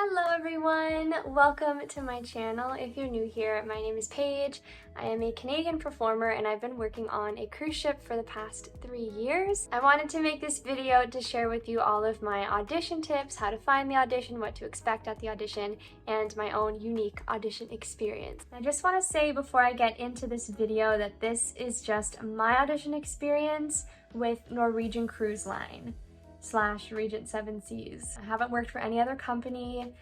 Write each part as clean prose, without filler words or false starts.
Hello everyone! Welcome to my channel. If you're new here, my name is Paige. I am a Canadian performer and I've been working on a cruise ship for the past 3 years. I wanted to make this video to share with you all of my audition tips, how to find the audition, what to expect at the audition, and my own unique audition experience. I just want to say before I get into this video that this is just my audition experience with Norwegian Cruise Line / Regent Seven Seas. I haven't worked for any other company.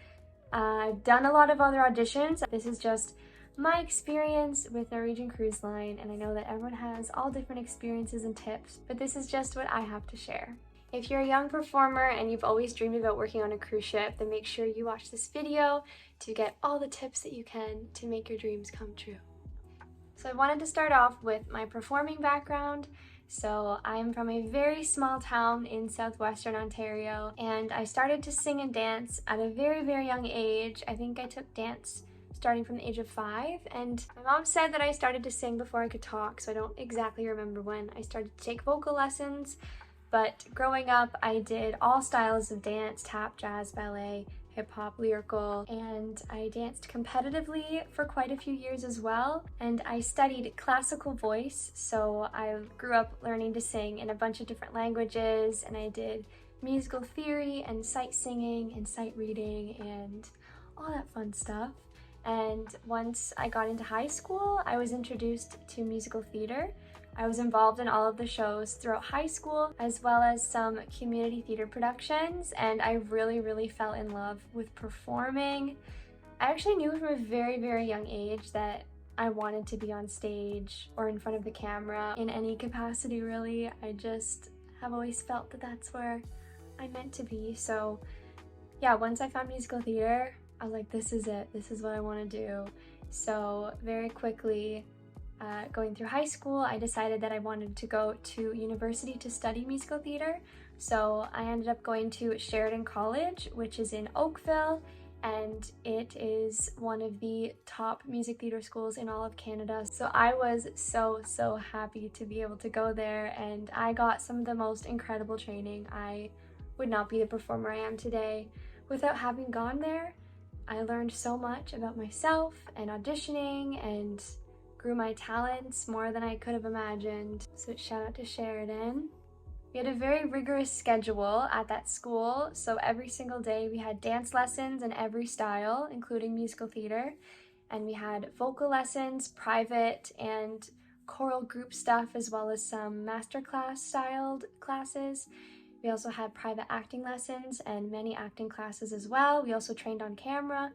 I've done a lot of other auditions. This is just my experience with Norwegian Cruise Line, and I know that everyone has all different experiences and tips, but this is just what I have to share. If you're a young performer and you've always dreamed about working on a cruise ship, then make sure you watch this video to get all the tips that you can to make your dreams come true. So I wanted to start off with my performing background. So I'm from a very small town in southwestern Ontario, and I started to sing and dance at a very, very young age. I think I took dance starting from the age of 5, and my mom said that I started to sing before I could talk, so I don't exactly remember when I started to take vocal lessons. But growing up, I did all styles of dance: tap, jazz, ballet, hip-hop, lyrical, and I danced competitively for quite a few years as well. And I studied classical voice, so I grew up learning to sing in a bunch of different languages, and I did musical theory and sight singing and sight reading and all that fun stuff. And once I got into high school, I was introduced to musical theater. I was involved in all of the shows throughout high school, as well as some community theater productions, and I really fell in love with performing. I actually knew from a very, very young age that I wanted to be on stage or in front of the camera in any capacity, really. I just have always felt that that's where I'm meant to be. So yeah, once I found musical theater, I was like, this is it. This is what I want to do. So very quickly, going through high school, I decided that I wanted to go to university to study musical theater. So I ended up going to Sheridan College, which is in Oakville, and it is one of the top music theater schools in all of Canada. So I was so happy to be able to go there, and I got some of the most incredible training. I would not be the performer I am today without having gone there. I learned so much about myself and auditioning, and grew my talents more than I could have imagined. So shout out to Sheridan. We had a very rigorous schedule at that school, so every single day we had dance lessons in every style, including musical theater, and we had vocal lessons, private and choral group stuff, as well as some masterclass styled classes. We also had private acting lessons and many acting classes as well. We also trained on camera.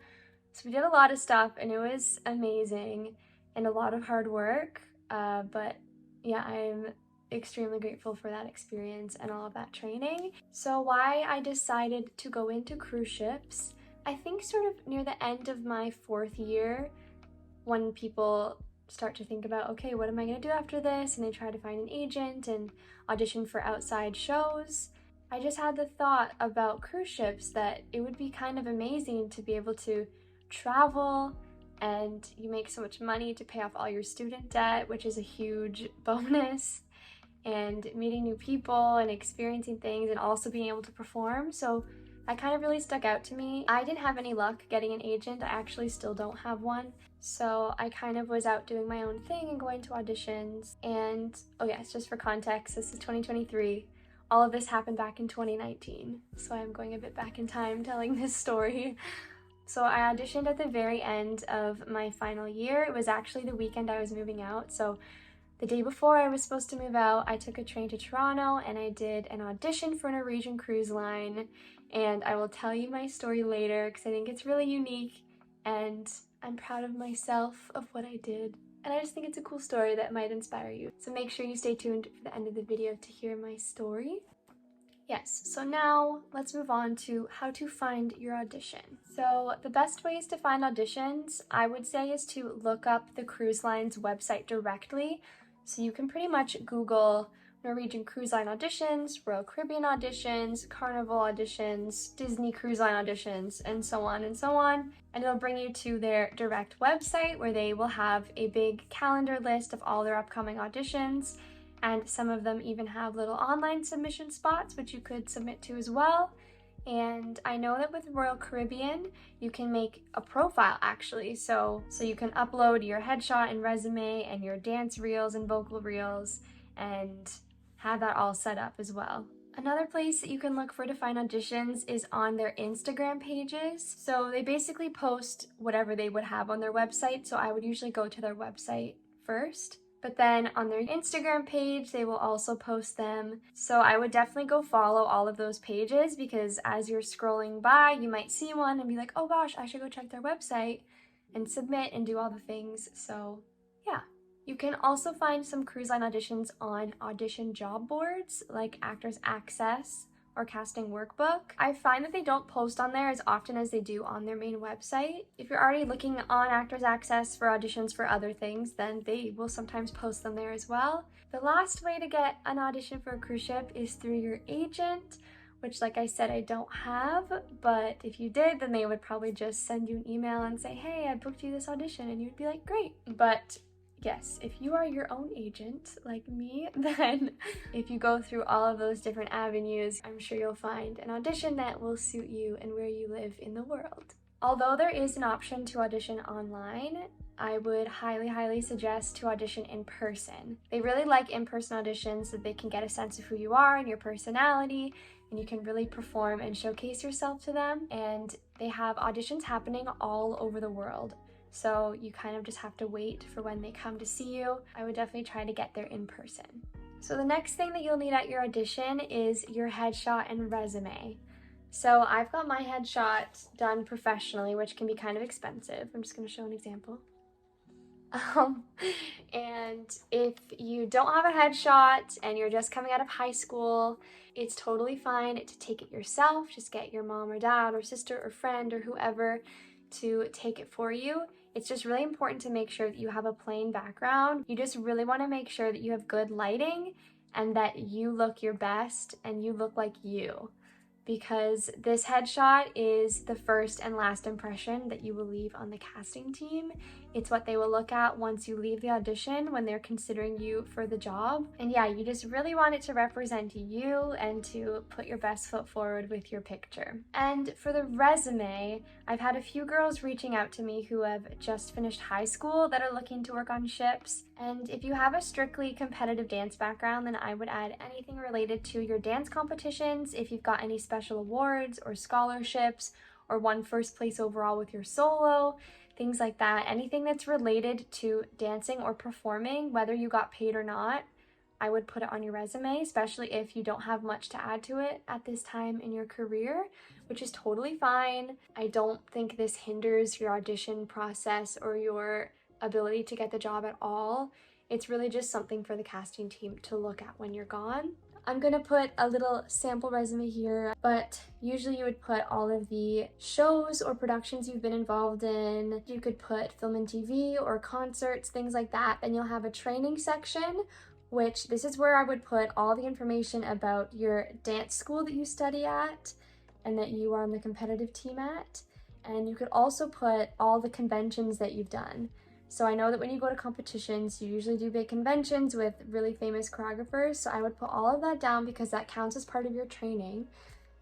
So we did a lot of stuff, and it was amazing and a lot of hard work, but yeah, I'm extremely grateful for that experience and all of that training. So why I decided to go into cruise ships, I think sort of near the end of my 4th year, when people start to think about, okay, what am I gonna do after this? And they try to find an agent and audition for outside shows. I just had the thought about cruise ships that it would be kind of amazing to be able to travel, and you make so much money to pay off all your student debt, which is a huge bonus, and meeting new people and experiencing things and also being able to perform. So that kind of really stuck out to me. I didn't have any luck getting an agent. I actually still don't have one. So I kind of was out doing my own thing and going to auditions. And oh yes, just for context, this is 2023. All of this happened back in 2019. So I'm going a bit back in time telling this story. So I auditioned at the very end of my final year. It was actually the weekend I was moving out. So the day before I was supposed to move out, I took a train to Toronto and I did an audition for Norwegian Cruise Line. And I will tell you my story later because I think it's really unique and I'm proud of myself of what I did. And I just think it's a cool story that might inspire you. So make sure you stay tuned for the end of the video to hear my story. Yes, so now let's move on to how to find your audition. So the best ways to find auditions, I would say, is to look up the cruise line's website directly. So you can pretty much Google Norwegian Cruise Line auditions, Royal Caribbean auditions, Carnival auditions, Disney Cruise Line auditions, and so on and so on. And it'll bring you to their direct website where they will have a big calendar list of all their upcoming auditions. And some of them even have little online submission spots, which you could submit to as well. And I know that with Royal Caribbean, you can make a profile actually. So you can upload your headshot and resume and your dance reels and vocal reels and have that all set up as well. Another place that you can look for to find auditions is on their Instagram pages. So they basically post whatever they would have on their website. So I would usually go to their website first. But then on their Instagram page, they will also post them. So I would definitely go follow all of those pages, because as you're scrolling by, you might see one and be like, oh gosh, I should go check their website and submit and do all the things. So yeah. You can also find some cruise line auditions on audition job boards like Actors Access or Casting Workbook. I find that they don't post on there as often as they do on their main website. If you're already looking on Actors Access for auditions for other things, then they will sometimes post them there as well. The last way to get an audition for a cruise ship is through your agent, which, like I said, I don't have, but if you did, then they would probably just send you an email and say, hey, I booked you this audition, and you'd be like, great. But yes, if you are your own agent, like me, then if you go through all of those different avenues, I'm sure you'll find an audition that will suit you and where you live in the world. Although there is an option to audition online, I would highly suggest to audition in person. They really like in-person auditions so that they can get a sense of who you are and your personality, and you can really perform and showcase yourself to them. And they have auditions happening all over the world. So you kind of just have to wait for when they come to see you. I would definitely try to get there in person. So the next thing that you'll need at your audition is your headshot and resume. So I've got my headshot done professionally, which can be kind of expensive. I'm just going to show an example. And if you don't have a headshot and you're just coming out of high school, it's totally fine to take it yourself. Just get your mom or dad or sister or friend or whoever to take it for you. It's just really important to make sure that you have a plain background. You just really want to make sure that you have good lighting and that you look your best and you look like you, because this headshot is the first and last impression that you will leave on the casting team. It's what they will look at once you leave the audition when they're considering you for the job. And yeah, you just really want it to represent you and to put your best foot forward with your picture. And for the resume, I've had a few girls reaching out to me who have just finished high school that are looking to work on ships. And if you have a strictly competitive dance background, then I would add anything related to your dance competitions, if you've got any special awards or scholarships, or won first place overall with your solo, things like that. Anything that's related to dancing or performing, whether you got paid or not, I would put it on your resume, especially if you don't have much to add to it at this time in your career, which is totally fine. I don't think this hinders your audition process or your ability to get the job at all. It's really just something for the casting team to look at when you're gone. I'm gonna put a little sample resume here, but usually you would put all of the shows or productions you've been involved in. You could put film and TV or concerts, things like that. Then you'll have a training section, which this is where I would put all the information about your dance school that you study at and that you are on the competitive team at. And you could also put all the conventions that you've done. So I know that when you go to competitions, you usually do big conventions with really famous choreographers. So I would put all of that down because that counts as part of your training.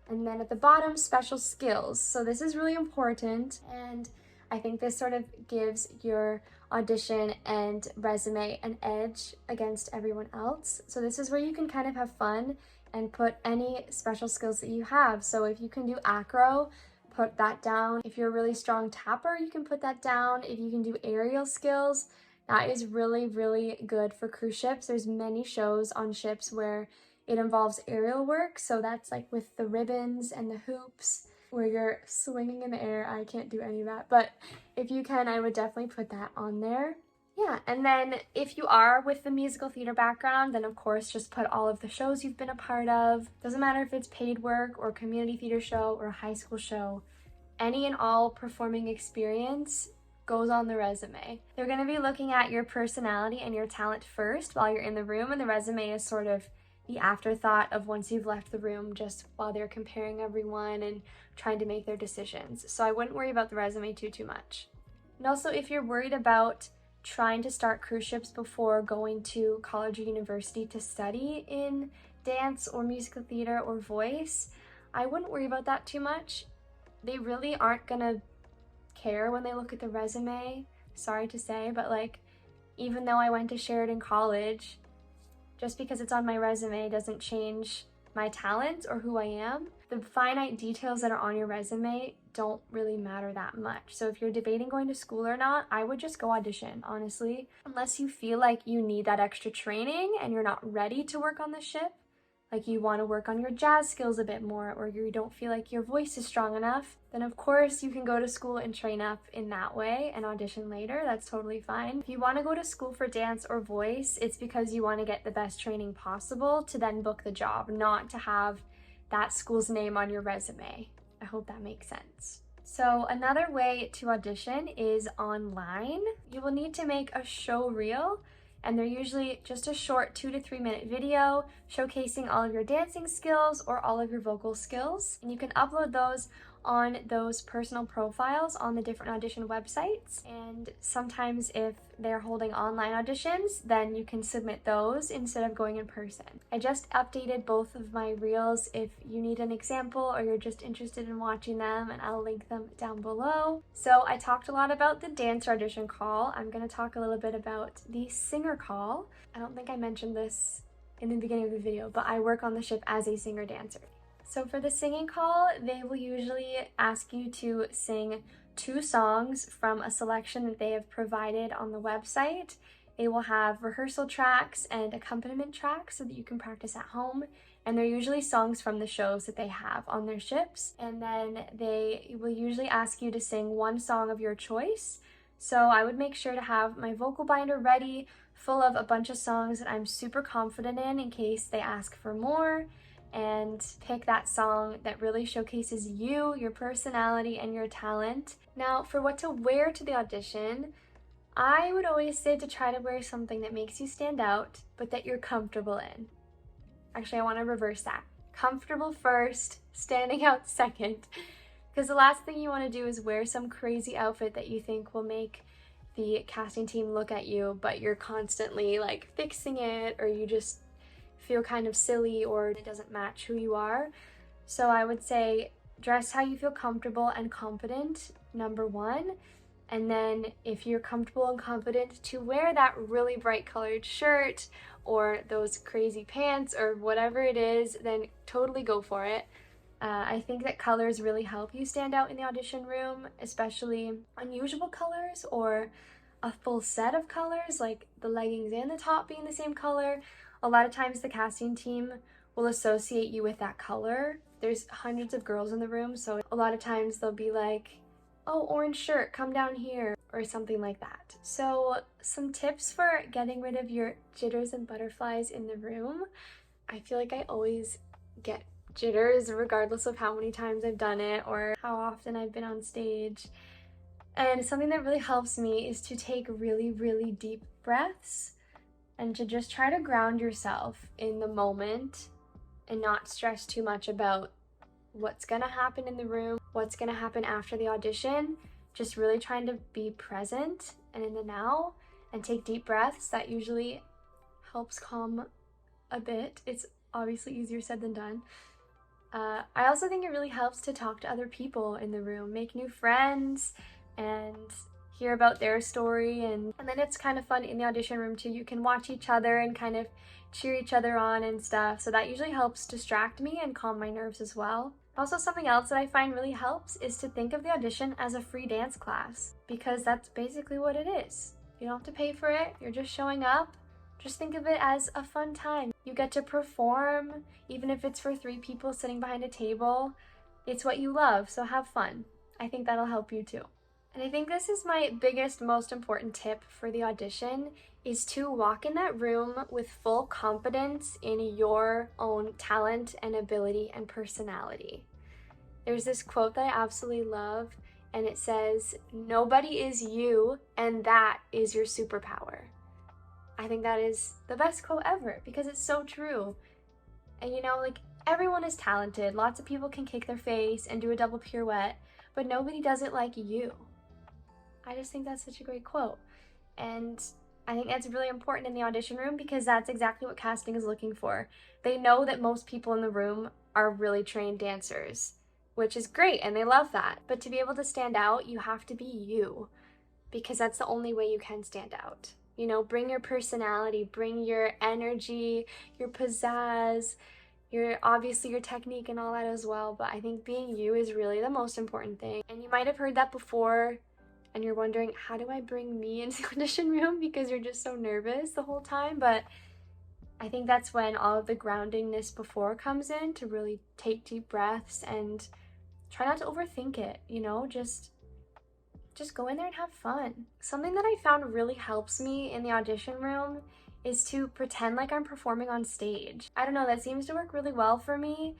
And then at the bottom, special skills. So this is really important. And I think this sort of gives your audition and resume an edge against everyone else. So this is where you can kind of have fun and put any special skills that you have. So if you can do acro, put that down. If you're a really strong tapper, you can put that down. If you can do aerial skills, that is really good for cruise ships. There's many shows on ships where it involves aerial work. So that's like with the ribbons and the hoops where you're swinging in the air. I can't do any of that, but if you can, I would definitely put that on there. Yeah, and then if you are with the musical theater background, then of course just put all of the shows you've been a part of. Doesn't matter if it's paid work or community theater show or a high school show. Any and all performing experience goes on the resume. They're going to be looking at your personality and your talent first while you're in the room, and the resume is sort of the afterthought of once you've left the room, just while they're comparing everyone and trying to make their decisions. So I wouldn't worry about the resume too much. And also, if you're worried about trying to start cruise ships before going to college or university to study in dance or musical theater or voice, I wouldn't worry about that too much. They really aren't gonna care when they look at the resume, sorry to say, but like, even though I went to Sheridan College, just because it's on my resume doesn't change my talents or who I am. The finite details that are on your resume don't really matter that much. So if you're debating going to school or not, I would just go audition, honestly. Unless you feel like you need that extra training and you're not ready to work on the ship, like you want to work on your jazz skills a bit more, or you don't feel like your voice is strong enough, then of course you can go to school and train up in that way and audition later. That's totally fine. If you want to go to school for dance or voice, it's because you want to get the best training possible to then book the job, not to have that school's name on your resume. I hope that makes sense. So another way to audition is online. You will need to make a show reel, and they're usually just a short 2 to 3 minute video showcasing all of your dancing skills or all of your vocal skills. And you can upload those on those personal profiles on the different audition websites. And sometimes if they're holding online auditions, then you can submit those instead of going in person. I just updated both of my reels if you need an example or you're just interested in watching them, and I'll link them down below. So I talked a lot about the dancer audition call. I'm going to talk a little bit about the singer call. I don't think I mentioned this in the beginning of the video, but I work on the ship as a singer dancer. So for the singing call, they will usually ask you to sing 2 songs from a selection that they have provided on the website. They will have rehearsal tracks and accompaniment tracks so that you can practice at home. And they're usually songs from the shows that they have on their ships. And then they will usually ask you to sing 1 song of your choice. So I would make sure to have my vocal binder ready, full of a bunch of songs that I'm super confident in case they ask for more, and pick that song that really showcases you, your personality, and your talent. Now, for what to wear to the audition, I would always say to try to wear something that makes you stand out, but that you're comfortable in. Actually, I want to reverse that. Comfortable first, standing out second. Because the last thing you want to do is wear some crazy outfit that you think will make the casting team look at you, but you're constantly like fixing it, or you just feel kind of silly, or it doesn't match who you are. So I would say dress how you feel comfortable and confident, number 1. And then if you're comfortable and confident to wear that really bright colored shirt or those crazy pants or whatever it is, then totally go for it. I think that colors really help you stand out in the audition room, especially unusual colors or a full set of colors, like the leggings and the top being the same color. A lot of times the casting team will associate you with that color. There's hundreds of girls in the room, so a lot of times they'll be like, oh, orange shirt, come down here, or something like that. So some tips for getting rid of your jitters and butterflies in the room. I feel like I always get jitters regardless of how many times I've done it or how often I've been on stage. And something that really helps me is to take really, really deep breaths and to just try to ground yourself in the moment and not stress too much about what's gonna happen in the room, what's gonna happen after the audition. Just really trying to be present and in the now and take deep breaths. That usually helps calm a bit. It's obviously easier said than done. I also think it really helps to talk to other people in the room, make new friends, and hear about their story. And then it's kind of fun in the audition room too. You can watch each other and kind of cheer each other on and stuff. So that usually helps distract me and calm my nerves as well. Also, something else that I find really helps is to think of the audition as a free dance class, because that's basically what it is. You don't have to pay for it, you're just showing up. Just think of it as a fun time. You get to perform, even if it's for 3 people sitting behind a table. It's what you love, so have fun. I think that'll help you too. And I think this is my biggest, most important tip for the audition, is to walk in that room with full confidence in your own talent and ability and personality. There's this quote that I absolutely love, and it says, "Nobody is you, and that is your superpower." I think that is the best quote ever because it's so true. And you know, like, everyone is talented. Lots of people can kick their face and do a double pirouette, but nobody does it like you. I just think that's such a great quote. And I think that's really important in the audition room because that's exactly what casting is looking for. They know that most people in the room are really trained dancers, which is great and they love that. But to be able to stand out, you have to be you, because that's the only way you can stand out. You know, bring your personality, bring your energy, your pizzazz, obviously your technique and all that as well. But I think being you is really the most important thing. And you might have heard that before and you're wondering, how do I bring me into the audition room, because you're just so nervous the whole time? But I think that's when all of the groundingness before comes in, to really take deep breaths and try not to overthink it, you know, just go in there and have fun. Something that I found really helps me in the audition room is to pretend like I'm performing on stage. I don't know, that seems to work really well for me.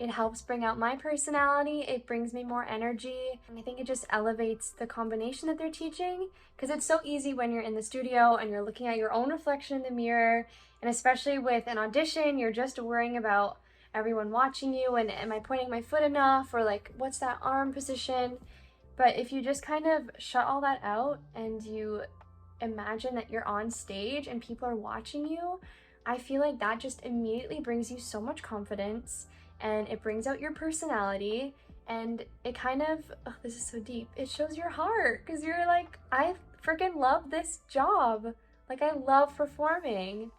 It helps bring out my personality, it brings me more energy, and I think it just elevates the combination that they're teaching, because it's so easy when you're in the studio and you're looking at your own reflection in the mirror, and especially with an audition, you're just worrying about everyone watching you and am I pointing my foot enough, or like what's that arm position. But if you just kind of shut all that out and you imagine that you're on stage and people are watching you, I feel like that just immediately brings you so much confidence, and it brings out your personality, and it kind of, oh, this is so deep, it shows your heart, because you're like, I freaking love this job. Like, I love performing,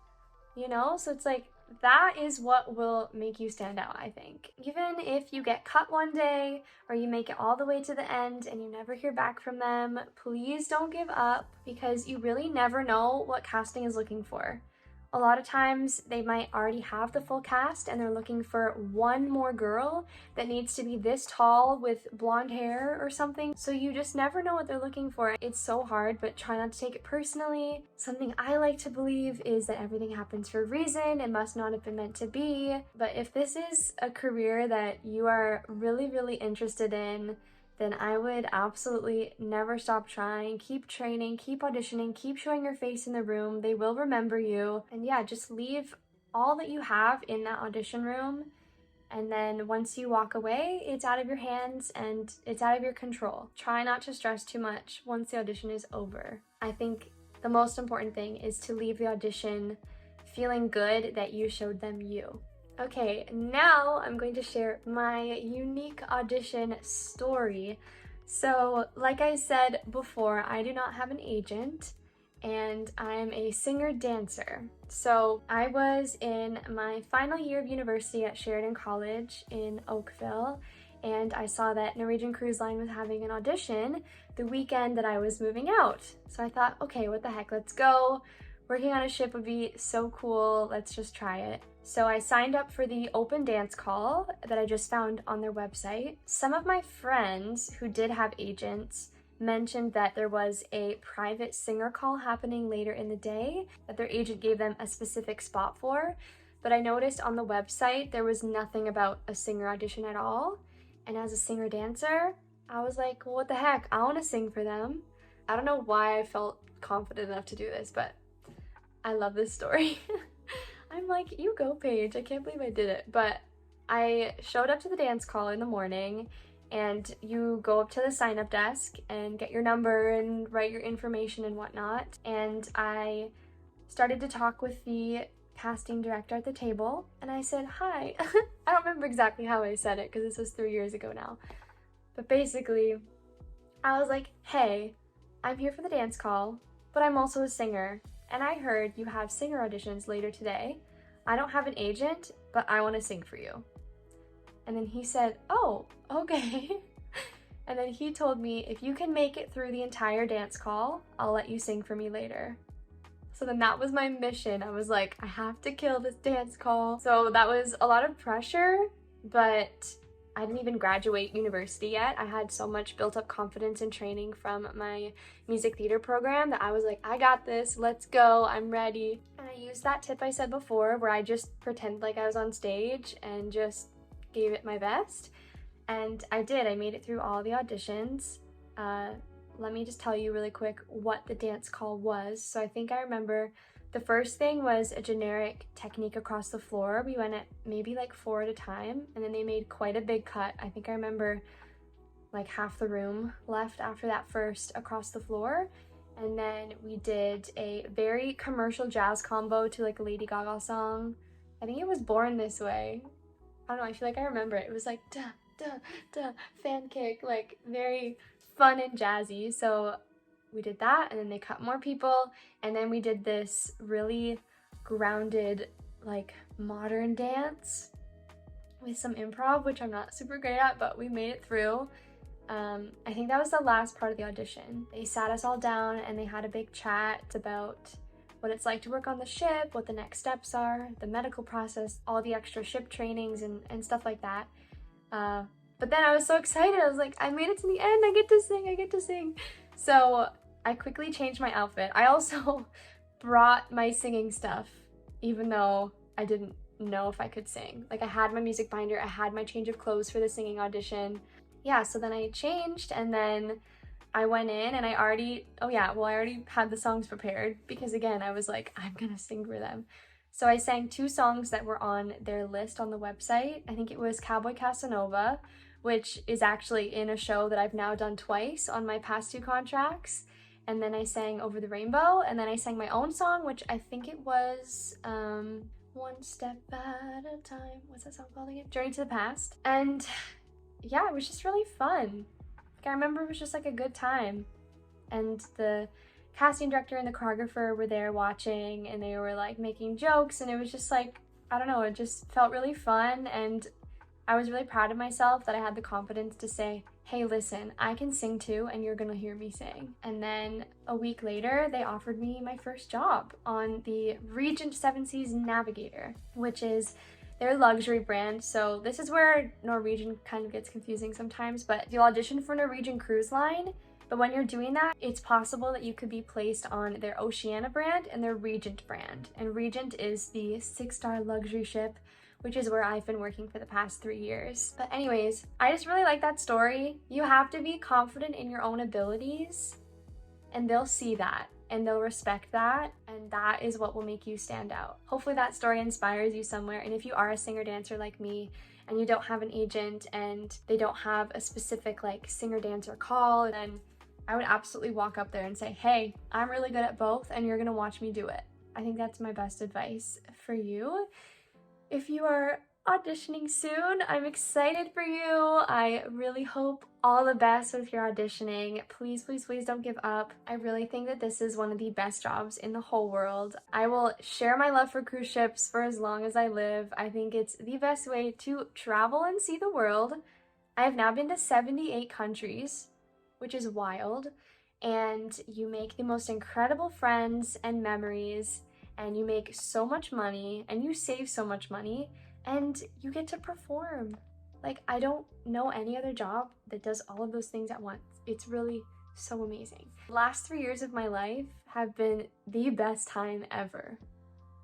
you know? So it's like, that is what will make you stand out, I think. Even if you get cut one day or you make it all the way to the end and you never hear back from them, please don't give up, because you really never know what casting is looking for. A lot of times they might already have the full cast and they're looking for one more girl that needs to be this tall with blonde hair or something. So you just never know what they're looking for. It's so hard, but try not to take it personally. Something I like to believe is that everything happens for a reason. It must not have been meant to be. But if this is a career that you are really, really interested in, then I would absolutely never stop trying. Keep training, keep auditioning, keep showing your face in the room. They will remember you. And yeah, just leave all that you have in that audition room. And then once you walk away, it's out of your hands and it's out of your control. Try not to stress too much once the audition is over. I think the most important thing is to leave the audition feeling good that you showed them you. Okay, now I'm going to share my unique audition story. So, like I said before, I do not have an agent, and I'm a singer-dancer. So, I was in my final year of university at Sheridan College in Oakville, and I saw that Norwegian Cruise Line was having an audition the weekend that I was moving out. So I thought, okay, what the heck, let's go. Working on a ship would be so cool, let's just try it. So I signed up for the open dance call that I just found on their website. Some of my friends who did have agents mentioned that there was a private singer call happening later in the day that their agent gave them a specific spot for, but I noticed on the website there was nothing about a singer audition at all. And as a singer-dancer, I was like, well, what the heck, I want to sing for them. I don't know why I felt confident enough to do this, but I love this story. I'm like, you go, Paige. I can't believe I did it. But I showed up to the dance call in the morning, and you go up to the sign-up desk and get your number and write your information and whatnot. And I started to talk with the casting director at the table, and I said, hi. I don't remember exactly how I said it because this was 3 years ago now. But basically, I was like, hey, I'm here for the dance call, but I'm also a singer. And I heard you have singer auditions later today. I don't have an agent, but I want to sing for you. And then he said, oh, okay. And then he told me, if you can make it through the entire dance call, I'll let you sing for me later. So then that was my mission. I was like, I have to kill this dance call. So that was a lot of pressure, but I didn't even graduate university yet. I had so much built up confidence and training from my music theater program that I was like, I got this, let's go, I'm ready. And I used that tip I said before where I just pretended like I was on stage and just gave it my best. And I did, I made it through all the auditions. Let me just tell you really quick what the dance call was. So I think I remember the first thing was a generic technique across the floor. We went at maybe like 4 at a time, and then they made quite a big cut. I think I remember like half the room left after that first across the floor. And then we did a very commercial jazz combo to like a Lady Gaga song. I think it was Born This Way. I don't know, I feel like I remember it. It was like duh, duh, duh, fan kick, like very fun and jazzy. So we did that, and then they cut more people, and then we did this really grounded, like modern dance with some improv, which I'm not super great at, but we made it through. I think that was the last part of the audition. They sat us all down and they had a big chat about what it's like to work on the ship, what the next steps are, the medical process, all the extra ship trainings and stuff like that. But then I was so excited. I was like, I made it to the end. I get to sing. So I quickly changed my outfit. I also brought my singing stuff, even though I didn't know if I could sing. Like, I had my music binder, I had my change of clothes for the singing audition. Yeah, so then I changed, and then I went in and I already had the songs prepared because, again, I was like, I'm gonna sing for them. So I sang 2 songs that were on their list on the website. I think it was Cowboy Casanova, which is actually in a show that I've now done twice on my past 2 contracts. And then I sang Over the Rainbow, and then I sang my own song, which I think it was One Step at a Time. What's that song called again? Journey to the Past. And yeah, it was just really fun. Like, I remember it was just like a good time. And the casting director and the choreographer were there watching, and they were like making jokes, and it was just like, I don't know, it just felt really fun. And I was really proud of myself that I had the confidence to say, hey, listen, I can sing too, and you're gonna hear me sing. And then a week later, they offered me my first job on the Regent 7 Seas Navigator, which is their luxury brand. So this is where Norwegian kind of gets confusing sometimes, but you'll audition for Norwegian Cruise Line, but when you're doing that, it's possible that you could be placed on their Oceania brand and their Regent brand. And Regent is the 6-star luxury ship, which is where I've been working for the past 3 years. But anyways, I just really like that story. You have to be confident in your own abilities, and they'll see that and they'll respect that, and that is what will make you stand out. Hopefully that story inspires you somewhere, and if you are a singer-dancer like me and you don't have an agent and they don't have a specific like singer-dancer call, then I would absolutely walk up there and say, hey, I'm really good at both and you're gonna watch me do it. I think that's my best advice for you. If you are auditioning soon, I'm excited for you. I really hope all the best with your auditioning. Please, please, please don't give up. I really think that this is one of the best jobs in the whole world. I will share my love for cruise ships for as long as I live. I think it's the best way to travel and see the world. I have now been to 78 countries, which is wild, and you make the most incredible friends and memories, and you make so much money, and you save so much money, and you get to perform. Like, I don't know any other job that does all of those things at once. It's really so amazing. The last 3 years of my life have been the best time ever.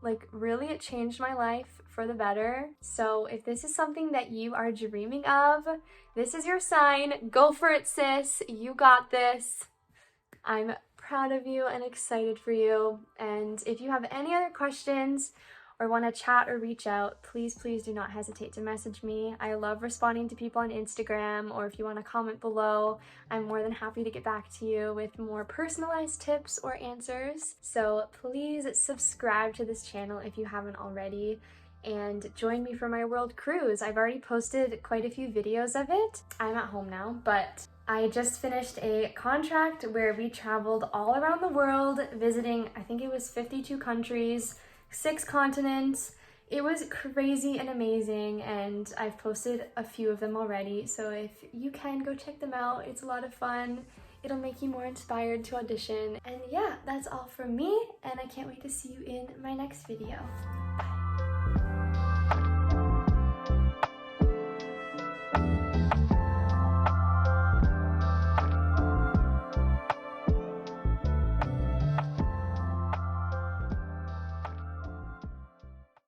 Like, really, it changed my life for the better. So if this is something that you are dreaming of, this is your sign. Go for it, sis. You got this. I'm proud of you and excited for you. And if you have any other questions or want to chat or reach out, please, please do not hesitate to message me. I love responding to people on Instagram, or if you want to comment below, I'm more than happy to get back to you with more personalized tips or answers. So please subscribe to this channel if you haven't already, and join me for my world cruise. I've already posted quite a few videos of it. I'm at home now, but I just finished a contract where we traveled all around the world, visiting, I think it was 52 countries, 6 continents. It was crazy and amazing, and I've posted a few of them already, so if you can, go check them out. It's a lot of fun. It'll make you more inspired to audition. And yeah, that's all from me, and I can't wait to see you in my next video. Bye.